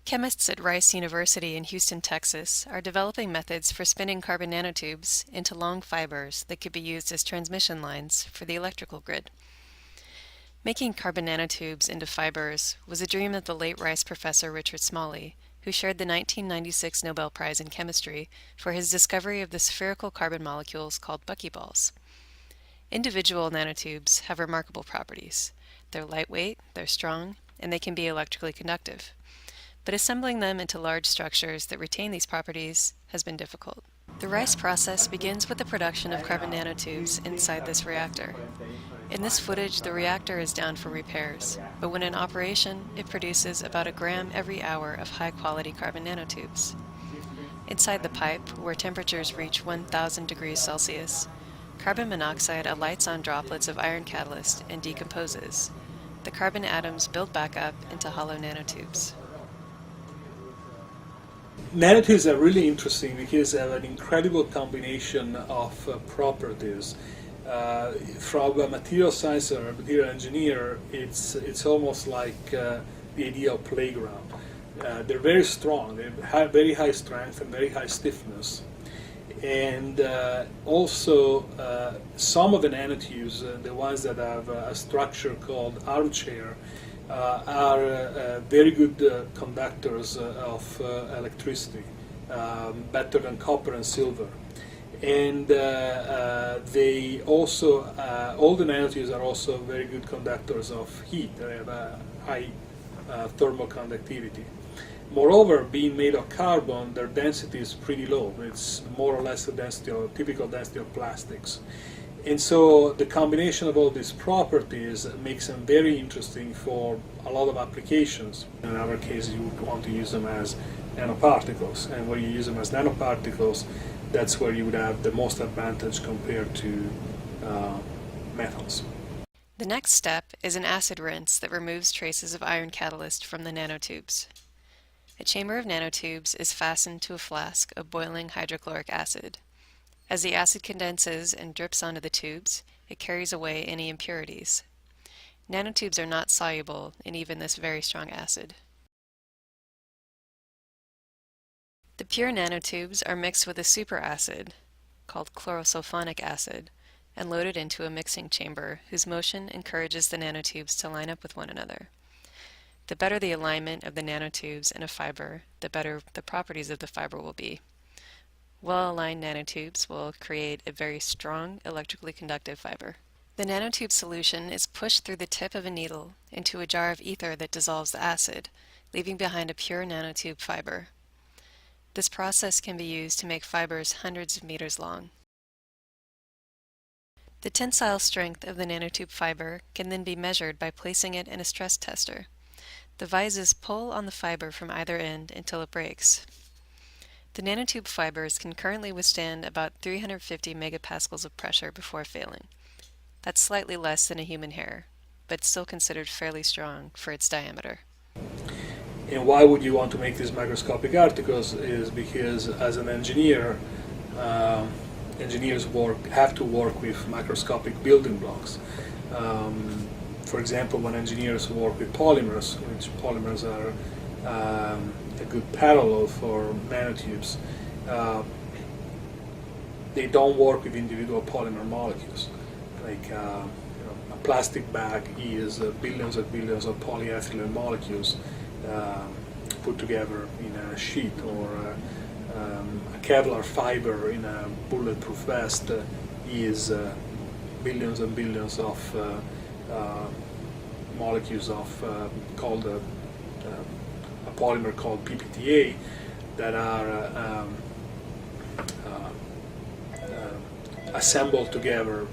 Chemists at Rice University in Houston, Texas, are developing methods for spinning carbon nanotubes into long fibers that could be used as transmission lines for the electrical grid. Making carbon nanotubes into fibers was a dream of the late Rice professor Richard Smalley, who shared the 1996 Nobel Prize in Chemistry for his discovery of the spherical carbon molecules called buckyballs. Individual nanotubes have remarkable properties. They're lightweight, they're strong, and they can be electrically conductive. But assembling them into large structures that retain these properties has been difficult. The Rice process begins with the production of carbon nanotubes inside this reactor. In this footage, the reactor is down for repairs, but when in operation, it produces about a gram every hour of high-quality carbon nanotubes. Inside the pipe, where temperatures reach 1,000 degrees Celsius, carbon monoxide alights on droplets of iron catalyst and decomposes. The carbon atoms build back up into hollow nanotubes. Nanotubes are really interesting because they have an incredible combination of properties. From a material science or a material engineer, it's almost like the idea of playground. They're very strong, they have very high strength and very high stiffness. And also some of the nanotubes, the ones that have a structure called armchair, are very good conductors of electricity, better than copper and silver. And they also, all the nanotubes are also very good conductors of heat. They have a high thermal conductivity. Moreover, being made of carbon, their density is pretty low. It's more or less the density of, typical density of plastics. And so the combination of all these properties makes them very interesting for a lot of applications. In our case, you would want to use them as nanoparticles. And when you use them as nanoparticles, that's where you would have the most advantage compared to metals. The next step is an acid rinse that removes traces of iron catalyst from the nanotubes. A chamber of nanotubes is fastened to a flask of boiling hydrochloric acid. As the acid condenses and drips onto the tubes, it carries away any impurities. Nanotubes are not soluble in even this very strong acid. The pure nanotubes are mixed with a superacid, called chlorosulfonic acid, and loaded into a mixing chamber whose motion encourages the nanotubes to line up with one another. The better the alignment of the nanotubes in a fiber, the better the properties of the fiber will be. Well-aligned nanotubes will create a very strong, electrically conductive fiber. The nanotube solution is pushed through the tip of a needle into a jar of ether that dissolves the acid, leaving behind a pure nanotube fiber. This process can be used to make fibers hundreds of meters long. The tensile strength of the nanotube fiber can then be measured by placing it in a stress tester. The vises pull on the fiber from either end until it breaks. The nanotube fibers can currently withstand about 350 megapascals of pressure before failing. That's slightly less than a human hair, but still considered fairly strong for its diameter. And why would you want to make these microscopic articles is because as an engineer, engineers have to work with microscopic building blocks. For example, when engineers work with polymers, which polymers are a good parallel for nanotubes, they don't work with individual polymer molecules. Like a plastic bag is billions and billions of polyethylene molecules put together in a sheet, or a Kevlar fiber in a bulletproof vest is billions and billions of molecules of called a polymer called PPTA that are assembled together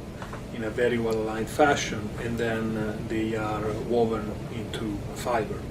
in a very well aligned fashion, and then they are woven into a fiber.